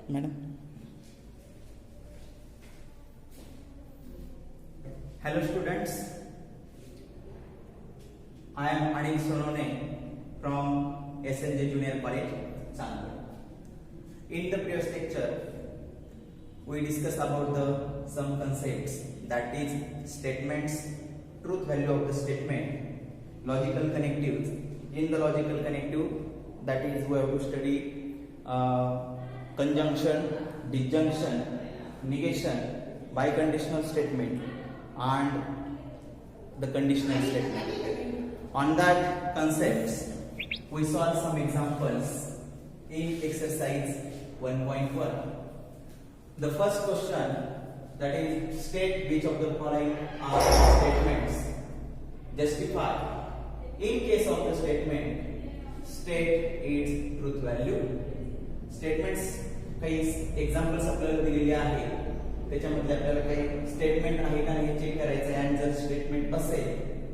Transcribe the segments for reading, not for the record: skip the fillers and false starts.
Madam. Hello students, I am Anil Sonone from SNJ Junior College, Chandpur. In the previous lecture, we discussed about some concepts, that is statements, truth value of the statement, logical connectives. In the logical connective, that is we have to study conjunction, disjunction, negation, biconditional statement and the conditional statement. On that concepts, we saw some examples in exercise 1.1. The first question, that is state which of the following are statements. Justify. In case of the statement, state its truth value. Statements काही examples आपल्याला दिलेले आहे, त्याच्यामध्ये आपल्याला काही statement आहे का नाही चेक करायचं आहे आणि जर स्टेटमेंट असेल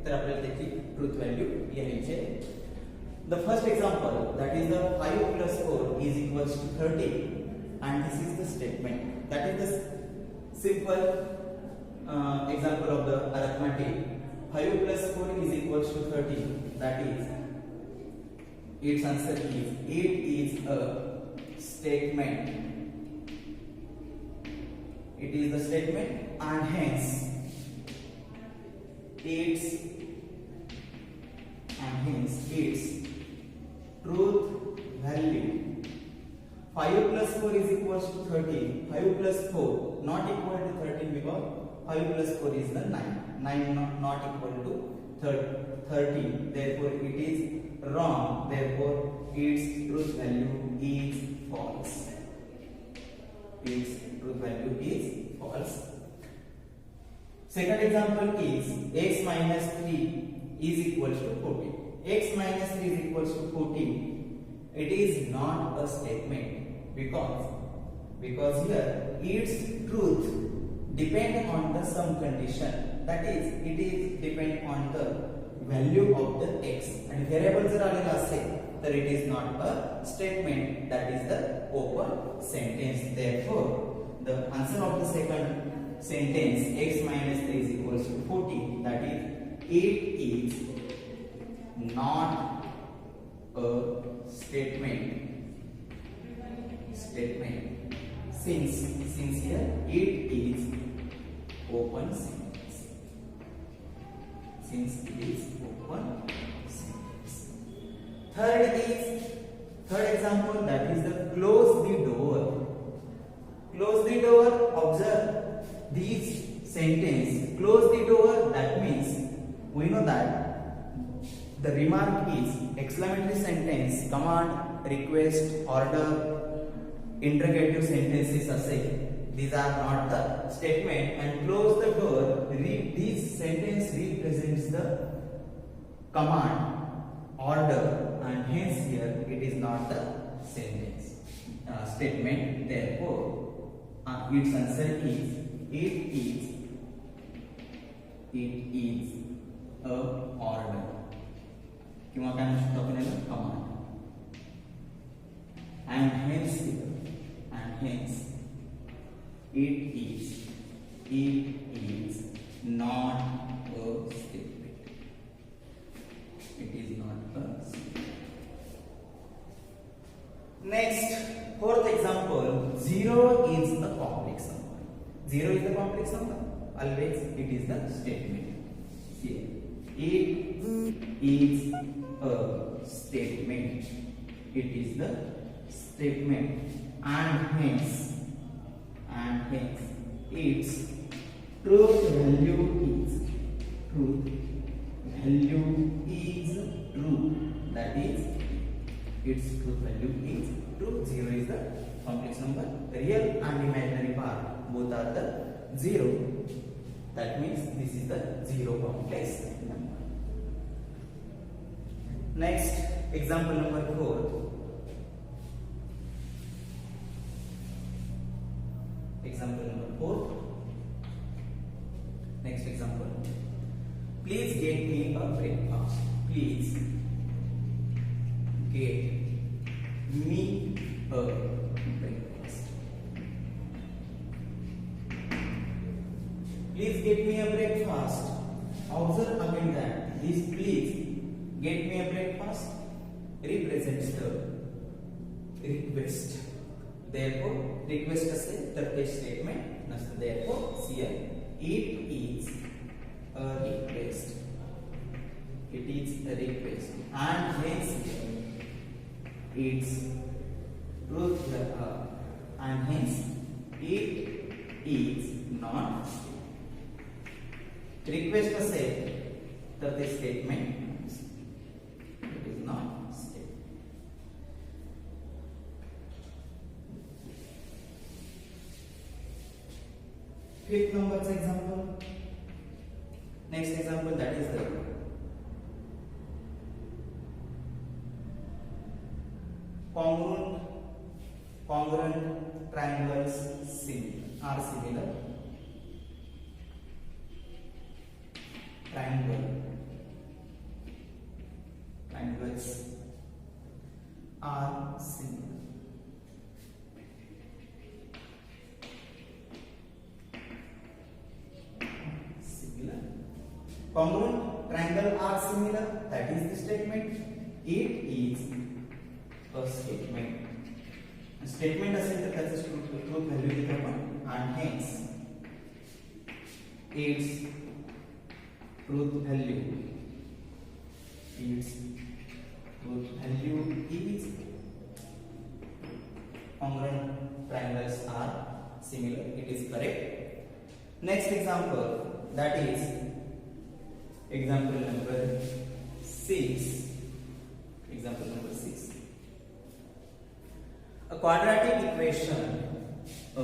तर आपल्याला त्याची ट्रूथ व्हॅल्यू लिहायची आहे. The first example, that is the 5 + 4 = 30 and this is the statement. That is the simple example of the arithmetic. 5 + 4 = 30. That is, its answer is, it is a statement. It is the statement and hence its truth value. 5 + 4 = 30. 5 + 4 not equal to 13 because 5 + 4 is the 9. 9 not equal to 13. Therefore it is wrong. Therefore its truth value is false. Its truth value is false. Second example is x - 3 = 14. X - 3 = 14. It is not a statement because here its truth depend on the some condition. That is, it is depend on the value of the x and variable जर आलेला असेल तर it is not a statement, that is the open sentence. Therefore the answer of the second sentence, x - 3 = 14, that is, it is not a statement. Since here it is open sentence. Since it is open sentence. Third example, that is the close the door. Close the door. Observe this sentence. Close the door. That means we know that the remark is exclamatory sentence, command, request, order, interrogative sentences असेल. These are not the statement. And close the door, this sentence represents the command, order, and hence here it is not the sentence statement. Therefore its answer is, it is a order किंवा काय म्हणू शकतो आपण याला, command. And hence it is not a statement. It is not a statement. Next, fourth example, 0 is a complex number. 0 is the complex number. Always it is the statement. Here, it is a statement. It is the statement, and hence its truth value is true. That is, its truth value is true. 0 is the complex number. Real and imaginary part both are the 0. That means this is the 0 complex number. Next, example number 4. Example number 4. Next example. Please get me a breakfast. Please get me a breakfast. please get me a breakfast. Observe again that this please get me a breakfast represents the request. Therefore, request असेल तर ते statement नसतं. Therefore, here it is a request. It is a request, and hence it's truth, and hence it is not. Request असेल तर ते statement. It is not statement. Fifth number's example. Next example, that is the congruent triangles are similar. Triangles are similar. Congruent triangle are similar. That is the statement. It is a statement. A statement असेल तर त्याचं truth value देतो आपण, and hence its truth value is congruent triangles are similar. It is correct. Next example, that is example number 6. Example number 6. A quadratic equation. A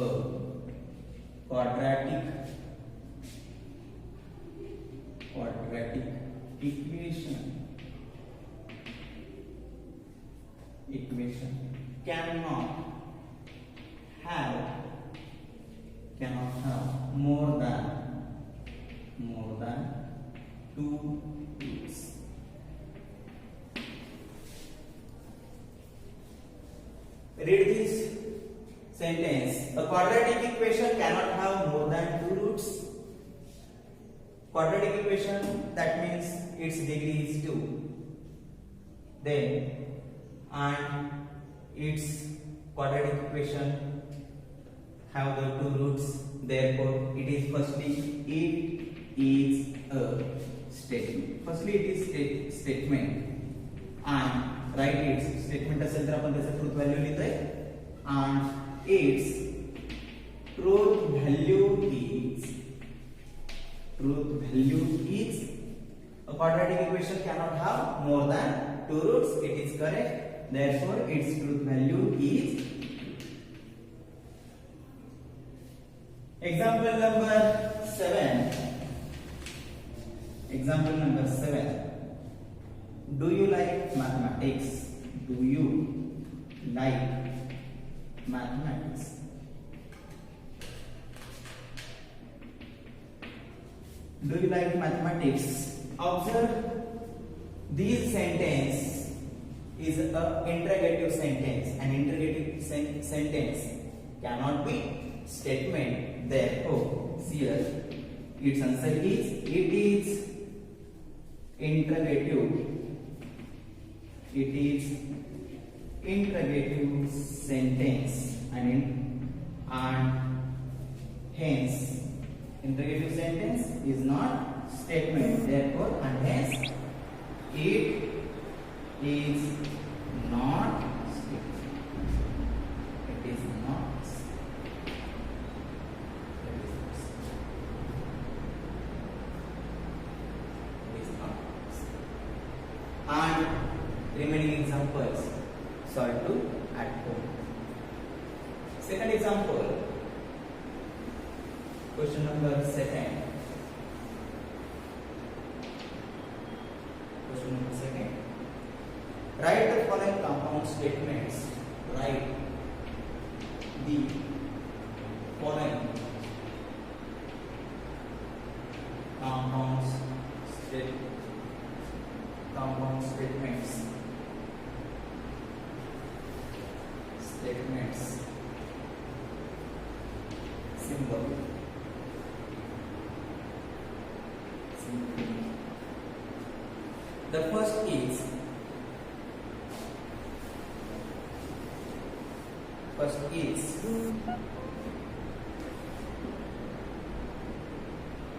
quadratic equation cannot have more than 2 roots. Read this sentence. A quadratic equation cannot have more than 2 roots. Quadratic equation, that means its degree is 2. Then, and its quadratic equation have the 2 roots. Therefore, it is firstly it is a statement. Firstly, it is statement, and write its statement असेल तर आपण त्याचा truth value लिहितोय, and its truth value is a quadratic equation cannot have more than 2 roots. It is correct. Therefore, its truth value is. Example number 7. Example number 7. Do you like mathematics? Do you like mathematics? Do you like mathematics? Observe, this sentence is a interrogative sentence. An interrogative sentence cannot be statement. Therefore, here its answer is it is interrogative. It is interrogative sentence, and hence interrogative sentence is not statement. Therefore, and hence it is not statement. It is not. It is not. And remaining examples solve to at home. Second example. Question number 2. Question number 2. Write the following compound statements. Write the following compound statements. Symbol. The first is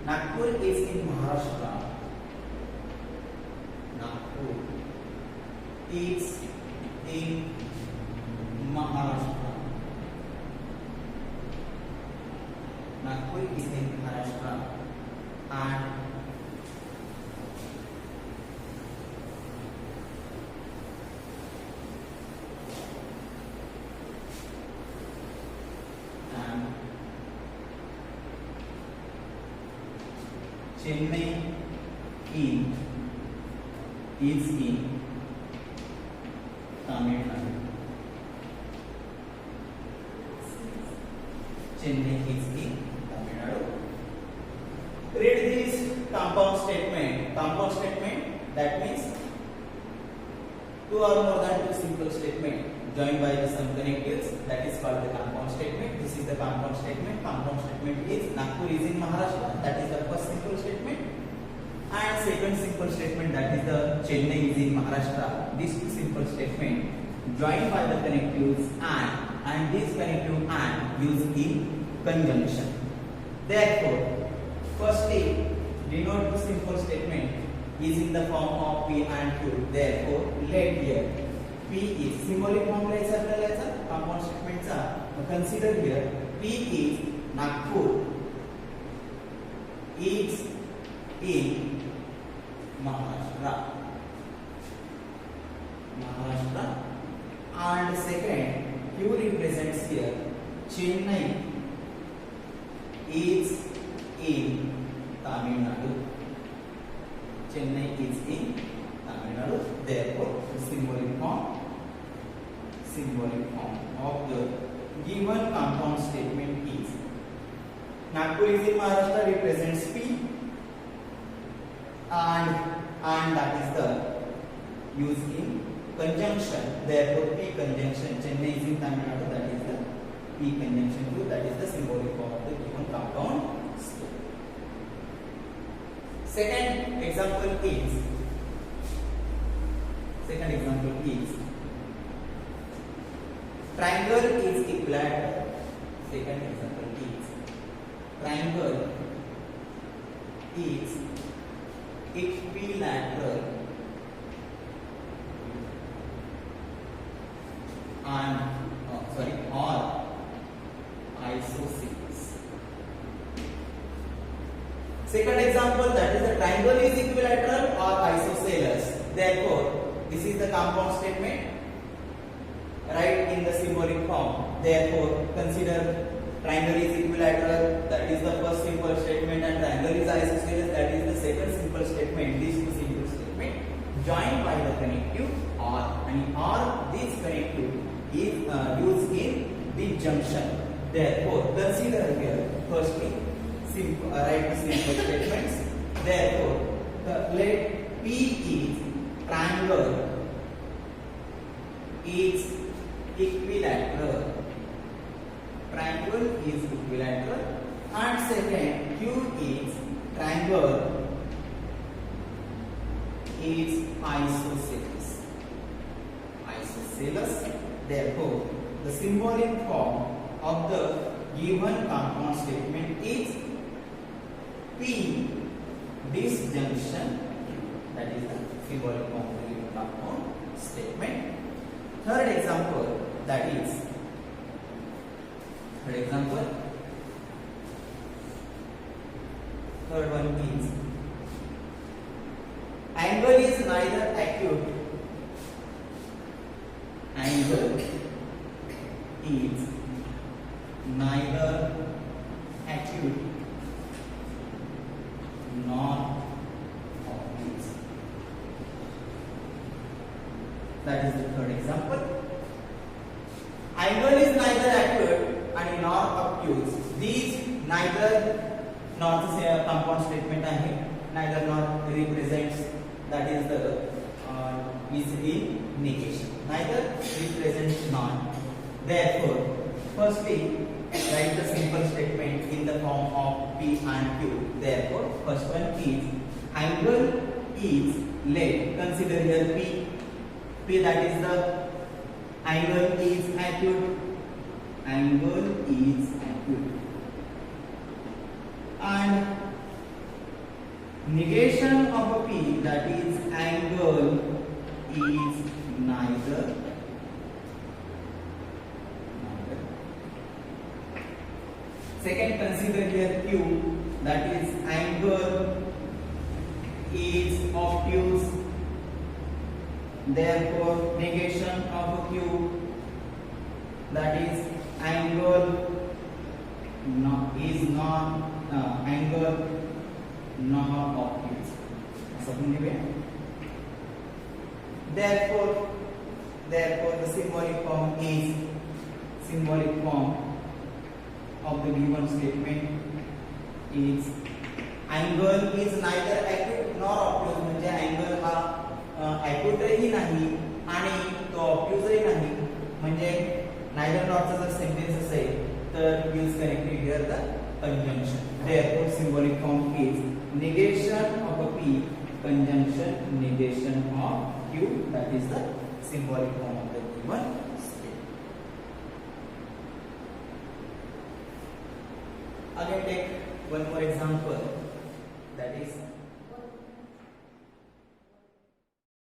Nagpur is in Maharashtra. Nagpur is in Maharashtra. Nagpur is in Maharashtra and Chennai is in Tamil Nadu. Chennai is in Tamil Nadu. Read this compound statement. Compound statement, that means two or more than two simple statements joined by some connectives. That is called the compound statement. This is the compound statement. Compound statement is Nagpur is in Maharashtra. That is the first simple statement. And second simple statement, that is the Chennai is in Maharashtra. These two simple statements joined by the connectives and this connective and used in conjunction. Therefore, firstly, denote the simple statement is in the form of P and Q. Therefore, let here P is symbolic form compound statements are. Consider here P is Nagpur is in Maharashtra. And second, Q represents here Chennai is in Tamil Nadu. Chennai is in Tamil Nadu. Therefore, the symbolic form of the given compound statement is Nagpur is in Maharashtra represents P and that is the used in conjunction. Therefore, P conjunction Chennai is in Tamil Nadu, that is the P conjunction Q, that is the symbolic form of the given compound statement. Second example is triangle is equilateral. Second example is triangle is equilateral or isosceles. Second example, that is the triangle is equilateral or isosceles. Therefore, this is the compound statement. Write in the symbolic form. Therefore, consider triangle is equilateral, that is the first simple statement, and triangle is isosceles, that is the second simple statement. These two simple statements joined by the connective or, and or this connective is used in the junction. Therefore, consider here firstly write the simple statements. Therefore, let P is triangle is equilateral. Triangle is equilateral. And second, Q is triangle is isosceles. Therefore, the symbolic form of the given compound statement is P disjunction, that is the symbolic form of the given compound statement. Third example, third one is angle is neither acute. Angle is neither acute nor obtuse. That is the third example. Angle is neither acute and nor obtuse. These neither nor the compound statement आहे, neither nor represents, that is the is in negation. Neither represents nor. Therefore, firstly, write the simple statement in the form of P and Q. Therefore, first one is angle is late. Consider here P. P, that is the angle is acute. Angle is acute. And negation of a P, that is angle is neither. Second, consider here Q, that is angle is obtuse. Therefore, negation of a Q, that is angle is not angle not obtuse. Therefore, the symbolic form of the given statement is angle is neither acute nor obtuse. म्हणजे angle हा acute ही नाही आणि तो obtuse ही नाही. म्हणजे neither nor चा जर sentence असेल तर use connected here the conjunction. Therefore, symbolic form is negation of a P, conjunction negation of Q. That is the symbolic form of the given statement. Again, take one more example, that is